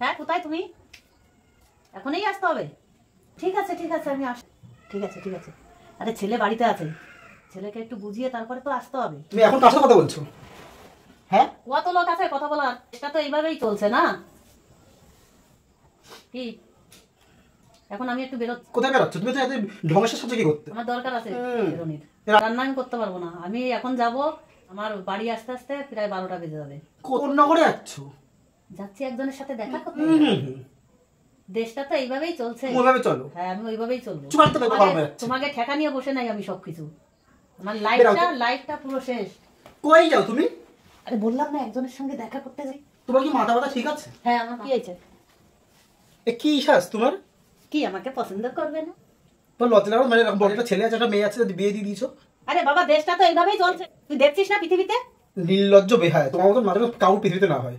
হ্যাঁ কোথায় তুমি? এখনই আসতে হবে? ঠিক আছে আমি আস। ঠিক আছে। আরে ছেলে বাড়িতে আছে, ছেলেকে একটু বুঝিয়ে তারপরে তো আসতে হবে। তুমি এখন কার সাথে কথা বলছো? হ্যাঁ, কত লোক আছে কথা বলার, এটা তো এইভাবেই চলছে না কি? এখন আমি একটু বেরোচ্ছি। কোথায় বেরোচ্ছ তুমি? তো এত ঢঙের সাথে কি করতে? আমার দরকার আছে বেরোনির, রান্না আমি করতে পারবো না। আমি এখন যাব, আমার বাড়ি আসতে আসতে প্রায় 12টা বেজে যাবে। কোন নগরে যাচ্ছ? যাচ্ছি একজনের সাথে দেখা করতে। দেশটা তো এইভাবেই চলছে। ওইভাবে চলো। হ্যাঁ আমি ওইভাবেই চলবো। তোমাকে ঠেকা নিয়ে বসে নাই আমি সবকিছু। আমার লাইফটা পুরো শেষ। কই যাও তুমি? আরে বললাম না একজনের সঙ্গে দেখা করতে যাই। তোমার কি মাথা ব্যথা ঠিক আছে? হ্যাঁ আমার কি হয়েছে? এ কি শ্বাস তোমার? কি আমাকে পছন্দ করবে না? তোমার লজ্জা লাগে? মানে বড় একটা ছেলে আছে, একটা মেয়ে আছে, বিয়ে দিয়ে দিয়েছো। আরে বাবা দেশটা তো এইভাবেই চলছে, তুই দেখছিস না পৃথিবীতে? নির্লজ্জ বেহায়, তোমার মতন মাঝে কাউ পৃথিবীতে না হয়।